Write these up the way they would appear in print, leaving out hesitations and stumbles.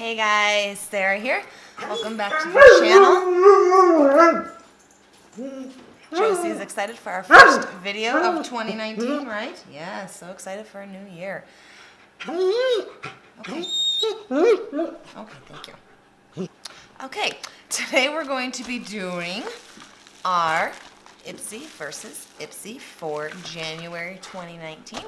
Hey guys, Sarah here. Welcome back to the channel. Josie's excited for our first video of 2019, right? Yeah, so excited for a new year. Okay. Okay, thank you. Okay, today we're going to be doing our Ipsy versus Ipsy for January 2019.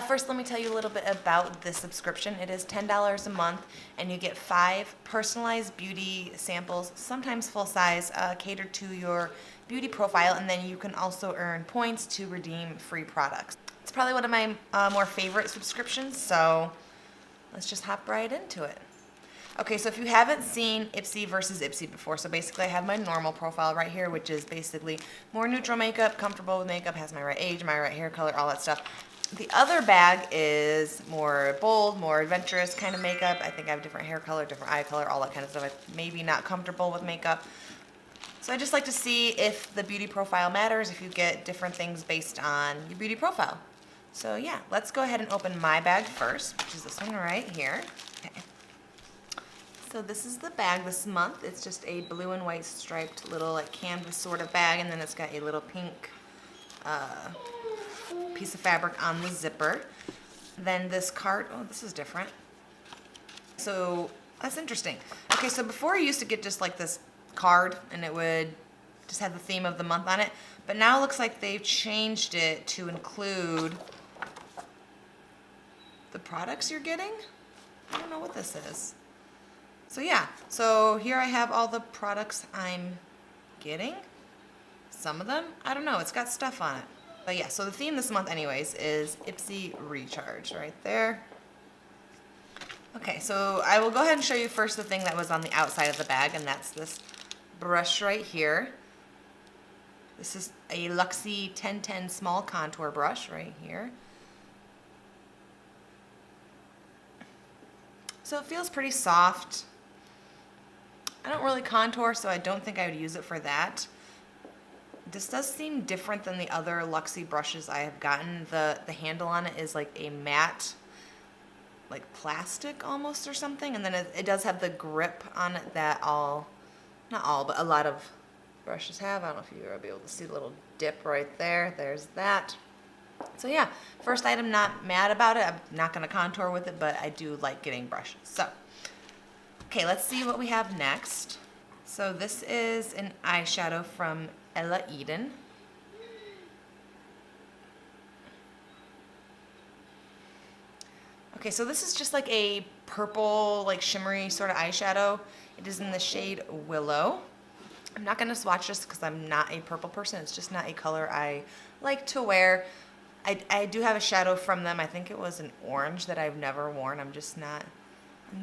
First, let me tell you a little bit about the subscription. It is $10 a month, and you get 5 personalized beauty samples, sometimes full size, catered to your beauty profile, and then you can also earn points to redeem free products. It's probably one of my more favorite subscriptions, so let's just hop right into it. Okay, so if you haven't seen Ipsy versus Ipsy before, so basically I have my normal profile right here, which is basically more neutral makeup, comfortable with makeup, has my right age, my right hair color, all that stuff. The other bag is more bold, more adventurous kind of makeup. I think I have different hair color, different eye color, all that kind of stuff. I'm maybe not comfortable with makeup. So I just like to see if the beauty profile matters, if you get different things based on your beauty profile. So yeah, let's go ahead and open my bag first, which is this one right here. Okay. So this is the bag this month. It's just a blue and white striped little like canvas sort of bag, and then it's got a little pink piece of fabric on the zipper. Then this card, oh, this is different. So that's interesting. Okay, so before I used to get just like this card and it would just have the theme of the month on it, but now it looks like they've changed it to include the products you're getting. I don't know what this is. So yeah, so here I have all the products I'm getting. Some of them, I don't know, it's got stuff on it. But yeah, so the theme this month anyways is Ipsy Recharge right there. Okay, so I will go ahead and show you first the thing that was on the outside of the bag, and that's this brush right here. This is a Luxie 1010 small contour brush right here. So it feels pretty soft. I don't really contour, so I don't think I would use it for that. This does seem different than the other Luxie brushes I have gotten. The handle on it is like a matte, like plastic almost or something, and then it does have the grip on it that not all, but a lot of brushes have. I don't know if you'll be able to see the little dip right there. There's that. So yeah, first item, not mad about it. I'm not going to contour with it, but I do like getting brushes. So, okay, let's see what we have next. So this is an eyeshadow from Ella Eden. Okay, so this is just like a purple, like shimmery sort of eyeshadow. It is in the shade Willow. I'm not going to swatch this because I'm not a purple person. It's just not a color I like to wear. I do have a shadow from them. I think it was an orange that I've never worn. I'm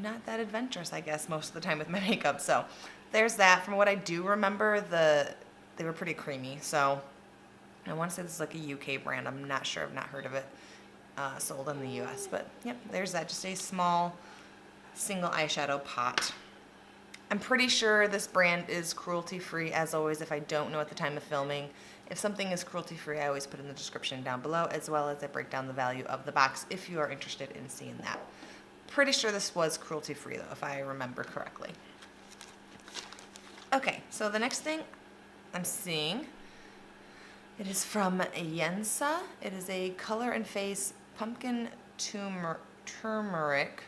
not that adventurous, I guess, most of the time with my makeup. So there's that. From what I do remember, they were pretty creamy. So I want to say this is like a UK brand. I'm not sure. I've not heard of it sold in the US. But yep, there's that. Just a small single eyeshadow pot. I'm pretty sure this brand is cruelty free, as always, if I don't know at the time of filming. If something is cruelty free, I always put in the description down below, as well as I break down the value of the box if you are interested in seeing that. Pretty sure this was cruelty free though, if I remember correctly. Okay, so the next thing I'm seeing, it is from Yensa. It is a Color and Face Pumpkin Turmeric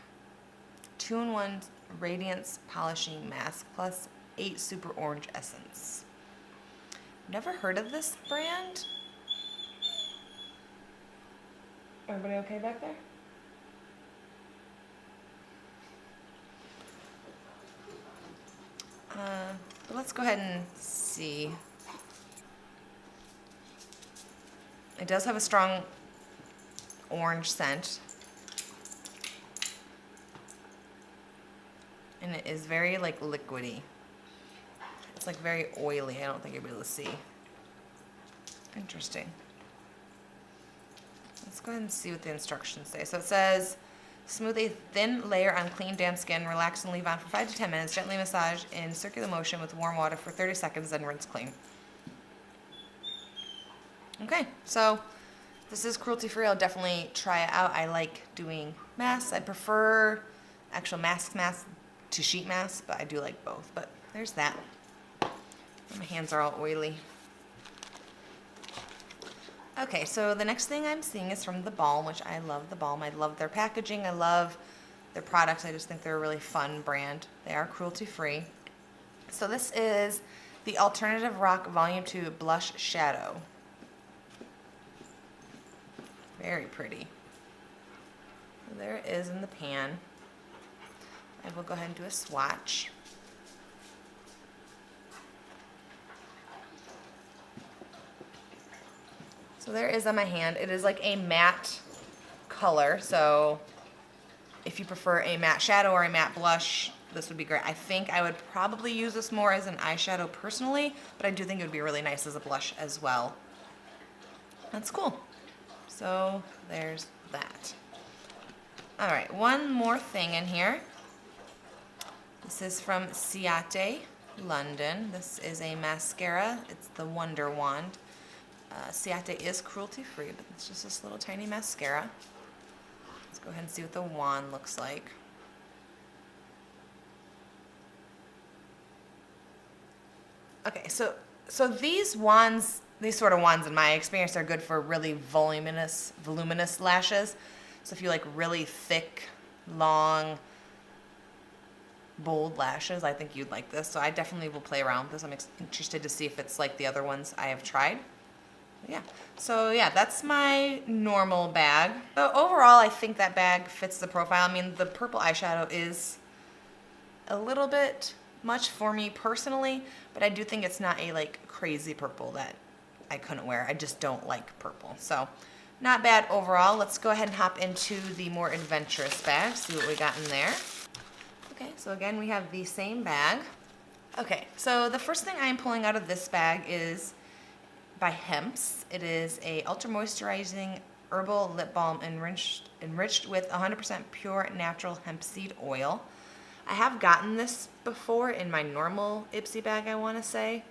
2-in-1 Radiance Polishing Mask plus 8 Super Orange Essence. Never heard of this brand. Everybody okay back there? But let's go ahead and see. It does have a strong orange scent. And it is very like liquidy. It's like very oily. I don't think you'll be able to see. Interesting. Let's go ahead and see what the instructions say. So it says, smooth a thin layer on clean, damp skin, relax and leave on for 5 to 10 minutes. Gently massage in circular motion with warm water for 30 seconds, then rinse clean. Okay, so this is cruelty free. I'll definitely try it out. I like doing masks. I prefer actual masks to sheet mask, but I do like both. But there's that. My hands are all oily. Okay, so the next thing I'm seeing is from the Balm, which I love the Balm. I love their packaging. I love their products. I just think they're a really fun brand. They are cruelty free. So this is the Alternative Rock Volume 2 Blush Shadow. Very pretty. There it is in the pan. I will go ahead and do a swatch. So there it is on my hand. It is like a matte color, so if you prefer a matte shadow or a matte blush, this would be great. I think I would probably use this more as an eyeshadow personally, but I do think it would be really nice as a blush as well. That's cool. So there's that. All right, one more thing in here. This is from Ciate, London. This is a mascara. It's the Wonderwand. Ciate is cruelty free, but it's just this little tiny mascara. Let's go ahead and see what the wand looks like. Okay, so these wands, these sort of wands in my experience are good for really voluminous lashes. So if you like really thick, long, bold lashes, I think you'd like this. So I definitely will play around with this. I'm interested to see if it's like the other ones I have tried. Yeah, so yeah, that's my normal bag. So overall, I think that bag fits the profile. I mean, the purple eyeshadow is a little bit much for me personally, but I do think it's not a like crazy purple that I couldn't wear. I just don't like purple. So not bad overall. Let's go ahead and hop into the more adventurous bag, see what we got in there. Okay, so again, we have the same bag. Okay, so the first thing I am pulling out of this bag is by Hempz. It is a ultra moisturizing herbal lip balm enriched with 100% pure natural hemp seed oil. I have gotten this before in my normal Ipsy bag, I want to say.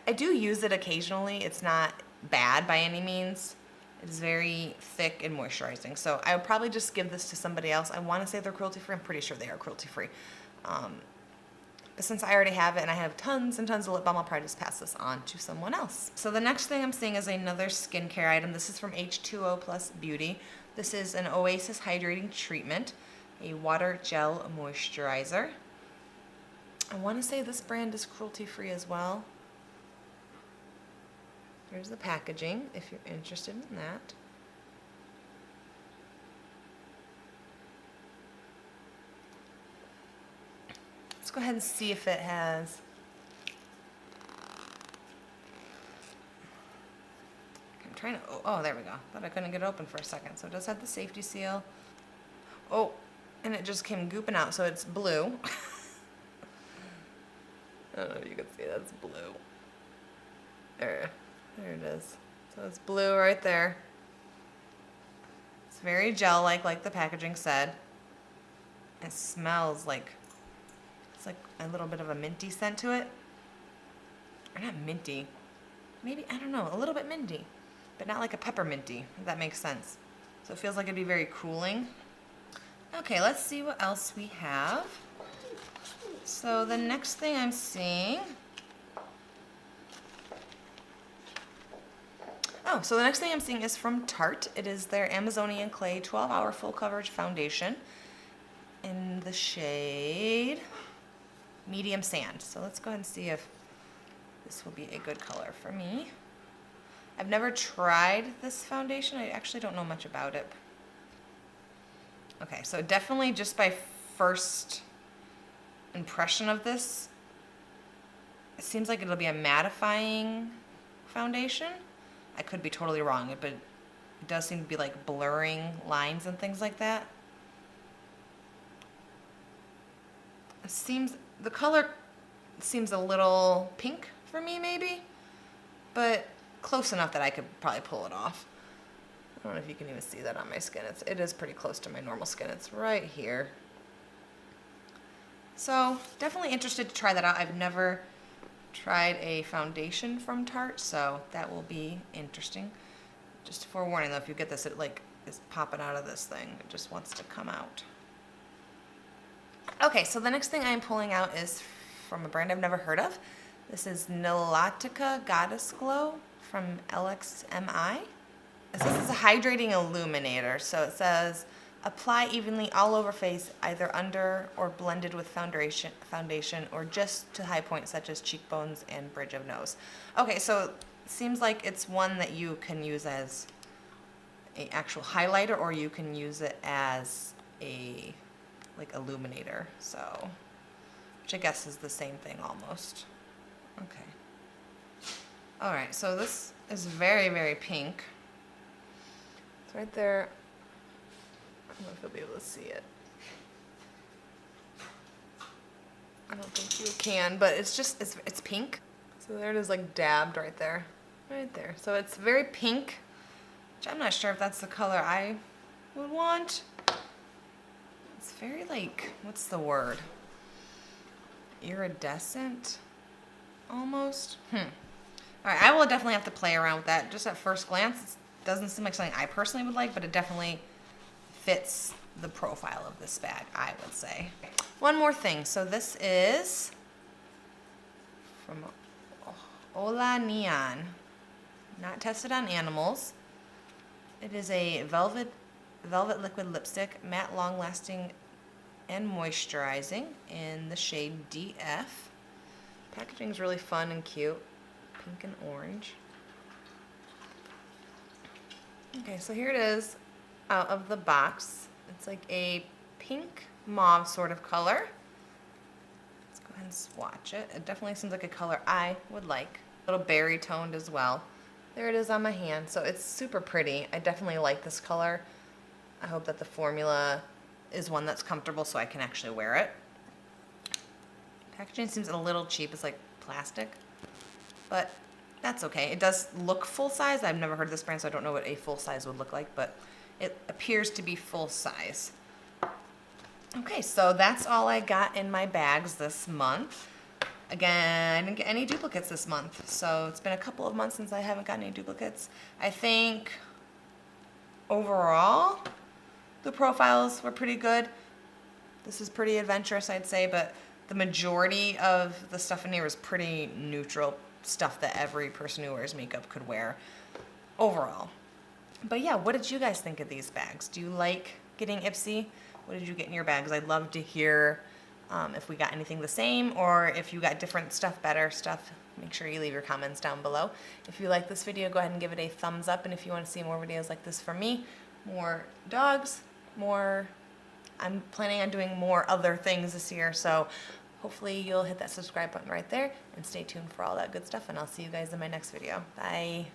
I do use it occasionally. It's not bad by any means. It's very thick and moisturizing. So I would probably just give this to somebody else. I want to say they're cruelty free. I'm pretty sure they are cruelty free. But since I already have it and I have tons and tons of lip balm, I'll probably just pass this on to someone else. So the next thing I'm seeing is another skincare item. This is from H2O Plus Beauty. This is an Oasis Hydrating Treatment, a water gel moisturizer. I want to say this brand is cruelty free as well. Here's the packaging if you're interested in that. Let's go ahead and see if it has. I'm trying to, oh, there we go. Thought I couldn't get it open for a second. So it does have the safety seal. Oh, and it just came gooping out, so it's blue. I don't know if you can see, that's blue. There it is. So it's blue right there. It's very gel-like the packaging said. It smells like, it's like a little bit of a minty scent to it. Or not minty. Maybe, I don't know, a little bit minty. But not like a pepperminty, if that makes sense. So it feels like it'd be very cooling. Okay, let's see what else we have. So the next thing I'm seeing. Oh, so the next thing I'm seeing is from Tarte. It is their Amazonian Clay 12-Hour Full Coverage Foundation in the shade Medium Sand. So let's go ahead and see if this will be a good color for me. I've never tried this foundation. I actually don't know much about it. Okay, so definitely just by first impression of this, it seems like it'll be a mattifying foundation. I could be totally wrong, but it does seem to be like blurring lines and things like that. It seems, the color seems a little pink for me maybe, but close enough that I could probably pull it off. I don't know if you can even see that on my skin. It is pretty close to my normal skin. It's right here. So definitely interested to try that out. I've never tried a foundation from Tarte, so that will be interesting. Just a forewarning though, if you get this, it like is popping out of this thing. It just wants to come out. Okay, so the next thing I'm pulling out is from a brand I've never heard of. This is Nilotica Goddess Glow from LXMI. This is a hydrating illuminator, so it says apply evenly all over face, either under or blended with foundation or just to high points such as cheekbones and bridge of nose. Okay, so it seems like it's one that you can use as an actual highlighter, or you can use it as a like illuminator, so which I guess is the same thing almost. Okay. All right, so this is very, very pink. It's right there. I don't know if you'll be able to see it. I don't think you can, but it's just, it's pink. So there it is, like dabbed right there. Right there. So it's very pink, which I'm not sure if that's the color I would want. It's very like, what's the word? Iridescent, almost. All right, I will definitely have to play around with that. Just at first glance, it doesn't seem like something I personally would like, but it definitely fits the profile of this bag, I would say. One more thing. So this is from Hola Neon. Not tested on animals. It is a velvet liquid lipstick, matte, long-lasting, and moisturizing in the shade DF. Packaging is really fun and cute, pink and orange. Okay, so here it is out of the box. It's like a pink mauve sort of color. Let's go ahead and swatch it. It definitely seems like a color I would like. A little berry toned as well. There it is on my hand. So it's super pretty. I definitely like this color. I hope that the formula is one that's comfortable so I can actually wear it. Packaging seems a little cheap. It's like plastic, but that's okay. It does look full size. I've never heard of this brand, so I don't know what a full size would look like, but it appears to be full size. Okay, so that's all I got in my bags this month. Again, I didn't get any duplicates this month, so it's been a couple of months since I haven't gotten any duplicates. I think overall, the profiles were pretty good. This is pretty adventurous, I'd say, but the majority of the stuff in here is pretty neutral stuff that every person who wears makeup could wear overall. But yeah, what did you guys think of these bags? Do you like getting Ipsy? What did you get in your bags? I'd love to hear if we got anything the same, or if you got different stuff, better stuff. Make sure you leave your comments down below. If you like this video, go ahead and give it a thumbs up, and if you want to see more videos like this from me, more dogs, I'm planning on doing more other things this year, so hopefully you'll hit that subscribe button right there and stay tuned for all that good stuff, and I'll see you guys in my next video. Bye.